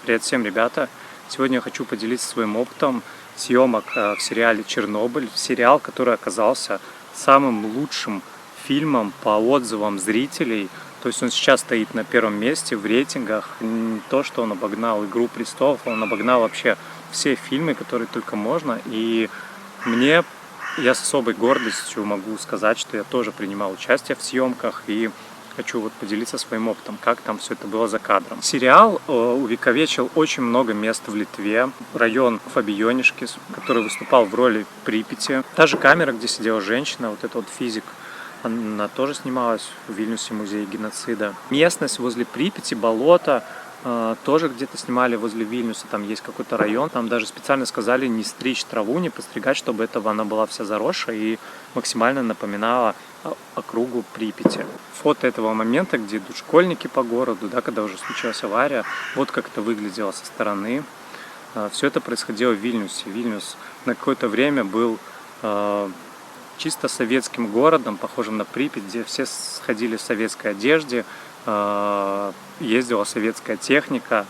Привет всем, ребята! Сегодня я хочу поделиться своим опытом съемок в сериале «Чернобыль». Сериал, который оказался самым лучшим фильмом по отзывам зрителей. То есть он сейчас стоит на первом месте в рейтингах. Не то, что он обогнал «Игру престолов», он обогнал вообще все фильмы, которые только можно. И я с особой гордостью могу сказать, что я тоже принимал участие в съемках и хочу поделиться своим опытом, как там все это было за кадром. Сериал увековечил очень много мест в Литве. Район Фабионишки, который выступал в роли Припяти. Та же камера, где сидела женщина, вот этот физик, она тоже снималась в Вильнюсе, музее геноцида. Местность возле Припяти, болото, тоже где-то снимали возле Вильнюса, там есть какой-то район, там даже специально сказали не стричь траву, не постригать, чтобы она была вся заросшая и максимально напоминала округу Припяти. Фото этого момента, где идут школьники по городу, когда уже случилась авария, вот как это выглядело со стороны. Все это происходило в Вильнюсе. Вильнюс на какое-то время был чисто советским городом, похожим на Припять, где все сходили в советской одежде, ездила советская техника.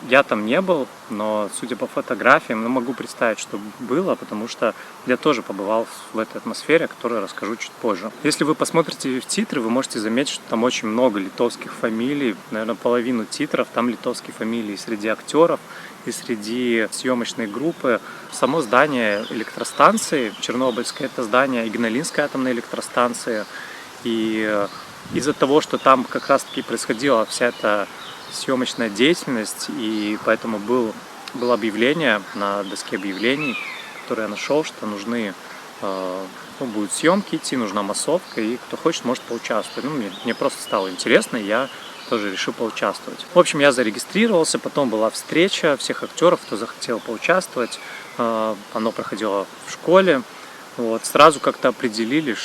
Я там не был, но судя по фотографиям, могу представить, что было, потому что я тоже побывал в этой атмосфере, о которой расскажу чуть позже. Если вы посмотрите в титры, вы можете заметить, что там очень много литовских фамилий, наверное, половину титров там литовские фамилии среди актеров и среди съемочной группы. Само здание электростанции Чернобыльской, это здание Игналинской атомной электростанции, и из-за того, что там как раз-таки происходила вся эта съемочная деятельность, и поэтому было объявление на доске объявлений, которое я нашел, что нужны будут съемки идти, нужна массовка, и кто хочет, может поучаствовать. Мне просто стало интересно, и я тоже решил поучаствовать. В общем, я зарегистрировался, потом была встреча всех актеров, кто захотел поучаствовать. Оно проходило в школе. Сразу как-то определили,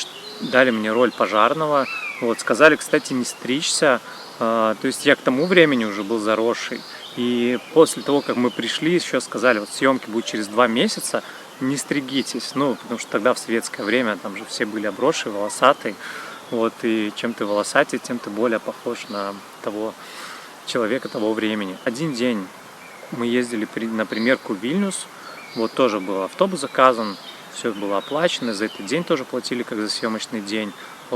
дали мне роль пожарного. Сказали, кстати, не стричься. То есть я к тому времени уже был заросший. И после того, как мы пришли, еще сказали, съемки будут через 2 месяца, не стригитесь. Потому что тогда в советское время там же все были обросшие, волосатые. И чем ты волосатее, тем ты более похож на того человека того времени. Один день мы ездили на примерку в Вильнюс. Тоже был автобус заказан, все было оплачено. За этот день тоже платили, как за съемочный день.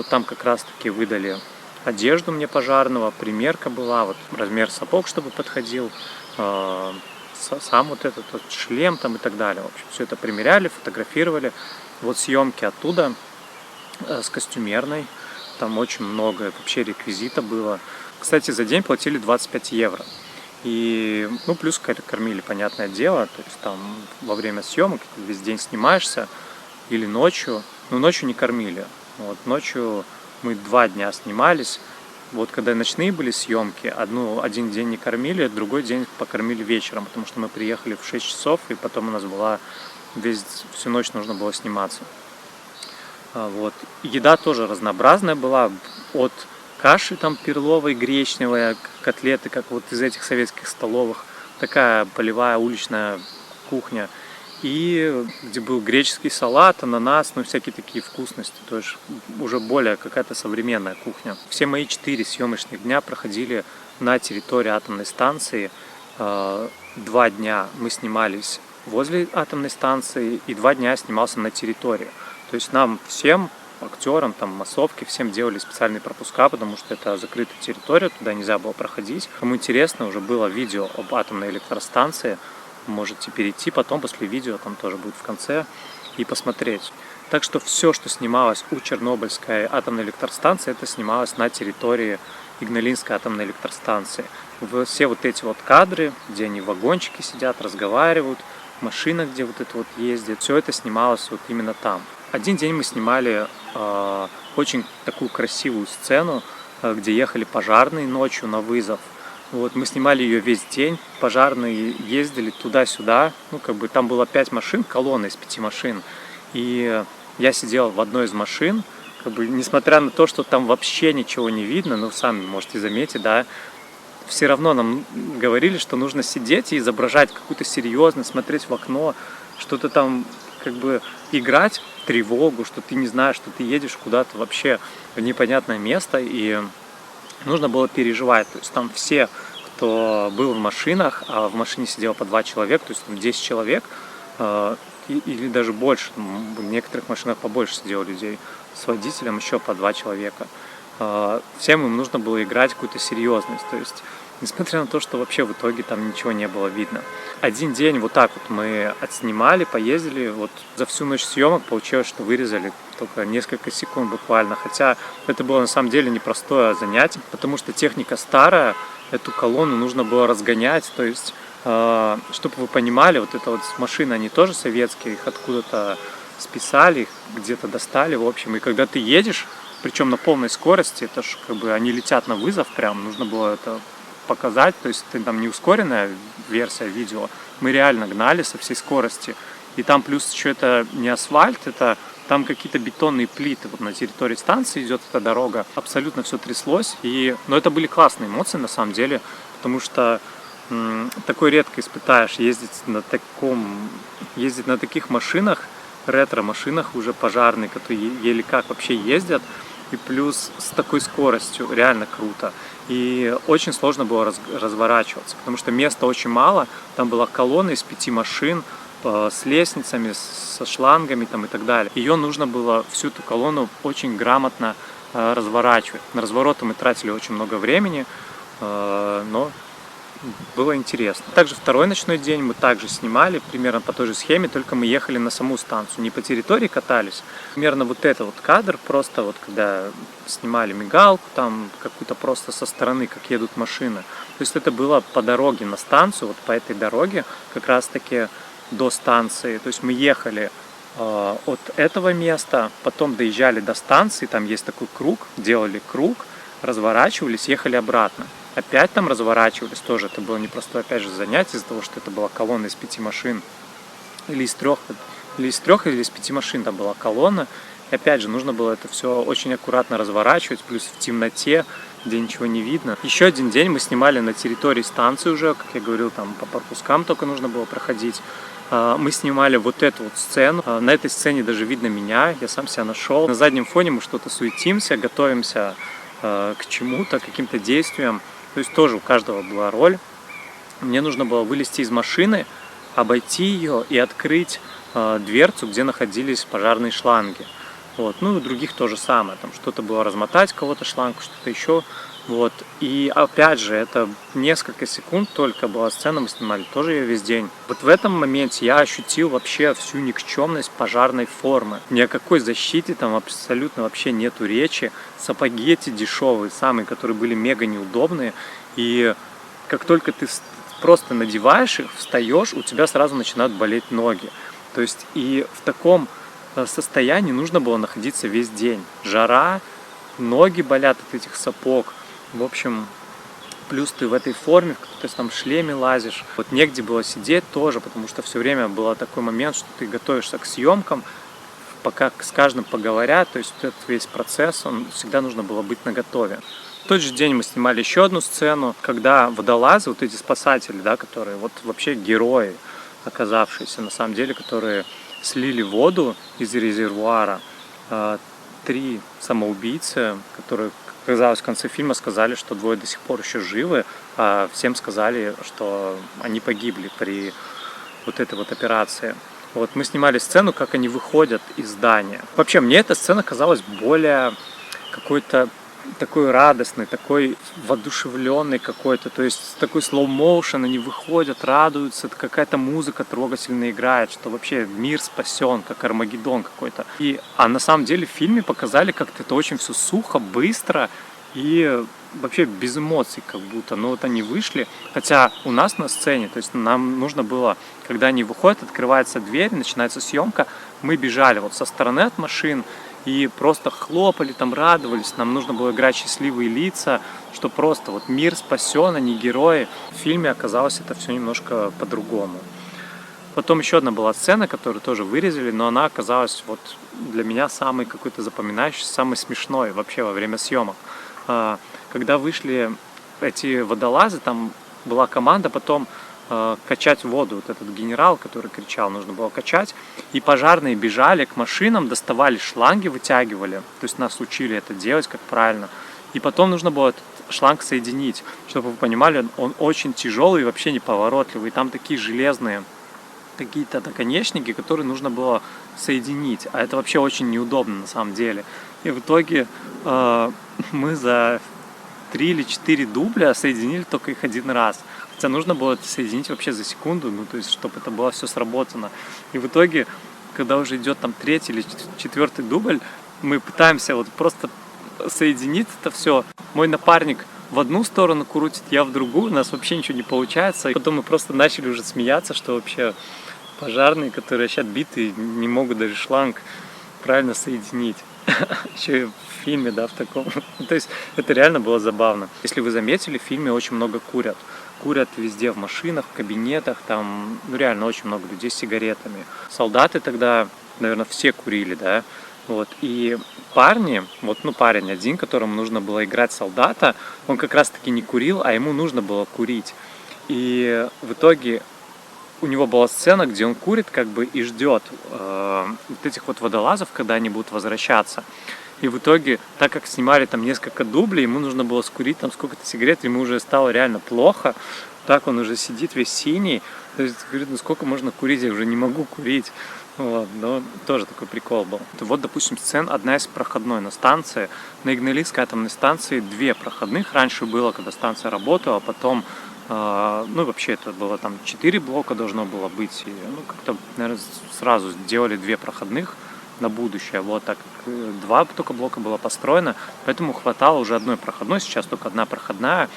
Там как раз-таки выдали одежду мне пожарного, примерка была, размер сапог, чтобы подходил, сам этот шлем там и так далее. В общем, все это примеряли, фотографировали. Съемки оттуда с костюмерной. Там очень много вообще реквизита было. Кстати, за день платили 25 евро. И, плюс кормили, понятное дело. То есть там во время съемок весь день снимаешься или ночью. Ночью не кормили. Ночью мы 2 дня снимались. Когда ночные были съемки, один день не кормили, другой день покормили вечером, потому что мы приехали в 6 часов, и потом у нас была всю ночь нужно было сниматься. Еда тоже разнообразная была, от каши там перловой, гречневой, котлеты, как из этих советских столовых, такая полевая уличная кухня. И где был греческий салат, ананас, всякие такие вкусности. То есть уже более какая-то современная кухня. Все мои 4 съемочных дня проходили на территории атомной станции. 2 дня мы снимались возле атомной станции, и 2 дня я снимался на территории. То есть нам всем, актерам, массовки, всем делали специальные пропуска, потому что это закрытая территория, туда нельзя было проходить. Кому интересно, уже было видео об атомной электростанции. Можете перейти потом после видео, там тоже будет в конце, и посмотреть. Так что все, что снималось у Чернобыльской атомной электростанции, это снималось на территории Игналинской атомной электростанции. Все эти кадры, где они в вагончике сидят, разговаривают, машина, где это ездит, все это снималось именно там. Один день мы снимали очень такую красивую сцену, где ехали пожарные ночью на вызов. Мы снимали ее весь день, пожарные ездили туда-сюда, там было 5 машин, колонна из 5 машин, и я сидел в одной из машин, несмотря на то, что там вообще ничего не видно, сами можете заметить, все равно нам говорили, что нужно сидеть и изображать какую-то серьезность, смотреть в окно, что-то там играть в тревогу, что ты не знаешь, что ты едешь куда-то вообще в непонятное место, и нужно было переживать. То есть там все, кто был в машинах, а в машине сидело по 2 человека, то есть там 10 человек, или даже больше, в некоторых машинах побольше сидело людей, с водителем еще по 2 человека. Всем им нужно было играть какую-то серьезность, то есть несмотря на то, что вообще в итоге там ничего не было видно. Один день вот так вот мы отснимали, поездили, вот за всю ночь съемок получилось, что вырезали только несколько секунд буквально, хотя это было на самом деле непростое занятие, потому что техника старая, эту колонну нужно было разгонять, то есть, чтобы вы понимали, вот это вот машины, они тоже советские, их откуда-то списали, их где-то достали, в общем, и когда ты едешь, причем на полной скорости, это ж как бы они летят на вызов прям, нужно было это показать, то есть это там не ускоренная версия видео, мы реально гнали со всей скорости, и там плюс еще это не асфальт, это там какие-то бетонные плиты, вот на территории станции идет эта дорога, абсолютно все тряслось, но это были классные эмоции на самом деле, потому что такой редко испытаешь ездить на таких машинах, ретро-машинах уже пожарные, которые еле как вообще ездят, и плюс с такой скоростью, реально круто. И очень сложно было разворачиваться, потому что места очень мало, там была колонна из 5 машин, с лестницами, со шлангами там, и так далее. Ее нужно было, всю эту колонну, очень грамотно разворачивать. На развороты мы тратили очень много времени, но было интересно. Также второй ночной день мы также снимали, примерно по той же схеме, только мы ехали на саму станцию, не по территории катались. Примерно вот этот вот кадр, просто вот когда снимали мигалку, там какую-то просто со стороны, как едут машины. То есть это было по дороге на станцию, вот по этой дороге, как раз таки до станции. То есть мы ехали от этого места, потом доезжали до станции, там есть такой круг, делали круг, разворачивались, ехали обратно. Опять там разворачивались, тоже это было непростое, опять же, занятие из-за того, что это была колонна из 5 машин, или из трех, или из 5 машин там была колонна, и опять же, нужно было это все очень аккуратно разворачивать, плюс в темноте, где ничего не видно. Еще один день мы снимали на территории станции уже, как я говорил, там по пропускам только нужно было проходить. Мы снимали вот эту вот сцену, на этой сцене даже видно меня, я сам себя нашел. На заднем фоне мы что-то суетимся, готовимся к чему-то, к каким-то действиям. То есть тоже у каждого была роль. Мне нужно было вылезти из машины, обойти ее и открыть дверцу, где находились пожарные шланги. Вот. Ну и у других то же самое. Там что-то было размотать, кого-то шлангу, что-то еще. Вот. И опять же, это несколько секунд только была сцена, мы снимали тоже ее весь день. Вот в этом моменте я ощутил вообще всю никчемность пожарной формы. Ни о какой защите там абсолютно вообще нету речи. Сапоги эти дешевые, самые, которые были мега неудобные. И как только ты просто надеваешь их, встаешь, у тебя сразу начинают болеть ноги. То есть и в таком состоянии нужно было находиться весь день. Жара, ноги болят от этих сапог. В общем, плюс ты в этой форме, в каком-то там шлеме лазишь. Вот негде было сидеть тоже, потому что все время был такой момент, что ты готовишься к съемкам, пока с каждым поговорят, то есть вот этот весь процесс, он всегда нужно было быть наготове. В тот же день мы снимали еще одну сцену, когда водолазы, вот эти спасатели, да, которые вот вообще герои, оказавшиеся на самом деле, которые слили воду из резервуара. 3 самоубийцы, которые, казалось, в конце фильма сказали, что 2 до сих пор еще живы, а всем сказали, что они погибли при вот этой вот операции. Вот мы снимали сцену, как они выходят из здания. Вообще, мне эта сцена казалась более какой-то такой радостный, такой воодушевленный какой-то, то есть такой slow-motion, они выходят, радуются, какая-то музыка трогательно играет, что вообще мир спасен, как Армагеддон какой-то. А на самом деле в фильме показали как-то это очень все сухо, быстро и вообще без эмоций как будто. Но вот они вышли, хотя у нас на сцене, то есть нам нужно было, когда они выходят, открывается дверь, начинается съемка, мы бежали вот со стороны от машин, и просто хлопали, там радовались, нам нужно было играть счастливые лица, что просто вот мир спасен, они герои. В фильме оказалось это все немножко по-другому. Потом еще одна была сцена, которую тоже вырезали, но она оказалась вот для меня самой какой-то запоминающейся, самой смешной вообще во время съемок. Когда вышли эти водолазы, там была команда, потом качать воду. Вот этот генерал, который кричал, нужно было качать. И пожарные бежали к машинам, доставали шланги, вытягивали. То есть нас учили это делать, как правильно. И потом нужно было шланг соединить. Чтобы вы понимали, он очень тяжелый и вообще неповоротливый. И там такие железные какие-то наконечники, которые нужно было соединить. А это вообще очень неудобно на самом деле. И в итоге мы за 3 или 4 дубля соединили только их один раз. Хотя нужно было это соединить вообще за секунду, ну то есть, чтобы это было все сработано. И в итоге, когда уже идет там 3-й или 4-й дубль, мы пытаемся вот просто соединить это все. Мой напарник в одну сторону крутит, я в другую, у нас вообще ничего не получается. И потом мы просто начали уже смеяться, что вообще пожарные, которые сейчас биты, не могут даже шланг правильно соединить. Еще и в фильме, да, в таком. То есть это реально было забавно. Если вы заметили, в фильме очень много курят. Курят везде, в машинах, в кабинетах, там, ну реально очень много людей с сигаретами. Солдаты тогда, наверное, все курили, да. Вот, и парни, вот, ну, парень один, которому нужно было играть солдата, он как раз-таки не курил, а ему нужно было курить. И в итоге у него была сцена, где он курит как бы и ждет вот этих вот водолазов, когда они будут возвращаться. И в итоге, так как снимали там несколько дублей, ему нужно было скурить там сколько-то сигарет, ему уже стало реально плохо. Так он уже сидит весь синий. То есть говорит, ну сколько можно курить, я уже не могу курить. Вот, но тоже такой прикол был. Вот, допустим, сцена, одна из проходной на станции. На Игналинской атомной станции 2 проходных. Раньше было, когда станция работала, а потом, ну, вообще это было там 4 блока должно было быть. И, ну, как-то, наверное, сразу сделали 2 проходных на будущее. Вот, так как 2 только блока было построено, поэтому хватало уже одной проходной. Сейчас только одна проходная.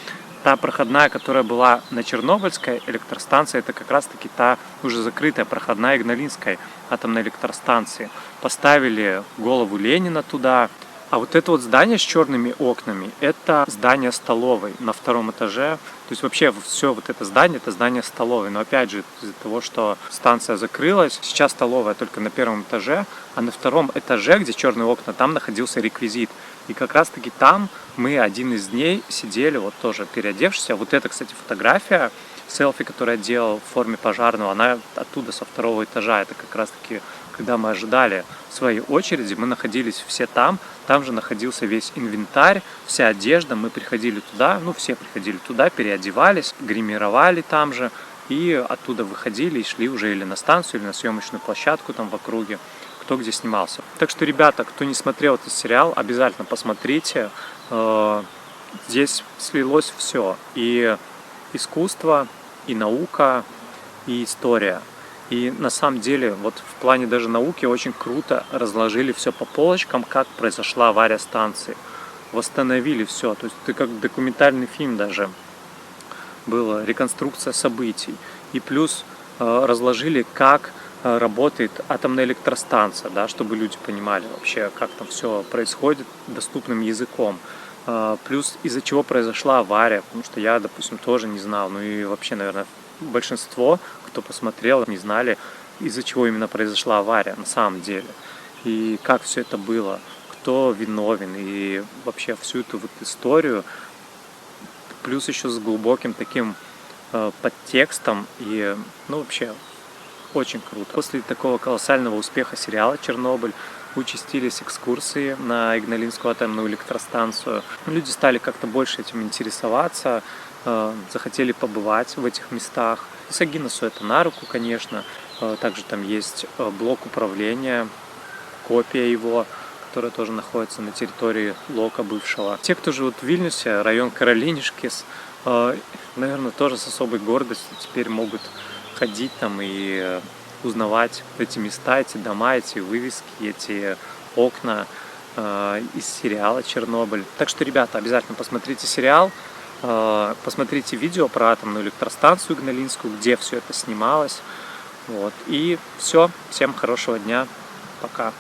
Та проходная, которая была на Чернобыльской электростанции, это как раз-таки та уже закрытая проходная Игналинской атомной электростанции. Поставили голову Ленина туда. А вот это вот здание с черными окнами, это здание столовой на 2-м этаже. То есть вообще все вот это здание столовой. Но опять же, из-за того, что станция закрылась, сейчас столовая только на 1-м этаже, а на 2-м этаже, где черные окна, там находился реквизит. И как раз-таки там мы один из дней сидели, вот тоже переодевшись. Вот это, кстати, фотография, селфи, которую я делал в форме пожарного, она оттуда, со 2-го этажа. Это как раз-таки, когда мы ожидали своей очереди, мы находились все там. Там же находился весь инвентарь, вся одежда. Мы приходили туда, ну все приходили туда, переодевались, гримировали там же. И оттуда выходили и шли уже или на станцию, или на съемочную площадку там в округе, кто где снимался. Так что, ребята, кто не смотрел этот сериал, обязательно посмотрите. Здесь слилось все. И искусство, и наука, и история. И на самом деле, вот в плане даже науки очень круто разложили все по полочкам, как произошла авария станции. Восстановили все. То есть это как документальный фильм даже. Была реконструкция событий. И плюс разложили, как работает атомная электростанция, да, чтобы люди понимали вообще, как там все происходит доступным языком. Плюс из-за чего произошла авария, потому что я, допустим, тоже не знал, ну и вообще, наверное, большинство, кто посмотрел, не знали, из-за чего именно произошла авария на самом деле. И как все это было, кто виновен, и вообще всю эту вот историю, плюс еще с глубоким таким подтекстом, и, ну, вообще, очень круто. После такого колоссального успеха сериала «Чернобыль» участились экскурсии на Игналинскую атомную электростанцию. Люди стали как-то больше этим интересоваться, захотели побывать в этих местах. И Сагинасу это на руку, конечно. Также там есть блок управления, копия его, которая тоже находится на территории Лока бывшего. Те, кто живут в Вильнюсе, район Каролинишкис, наверное, тоже с особой гордостью теперь могут ходить там и узнавать эти места, эти дома, эти вывески, эти окна из сериала «Чернобыль». Так что, ребята, обязательно посмотрите сериал, посмотрите видео про атомную электростанцию Игналинскую, где все это снималось. Вот. И все. Всем хорошего дня. Пока.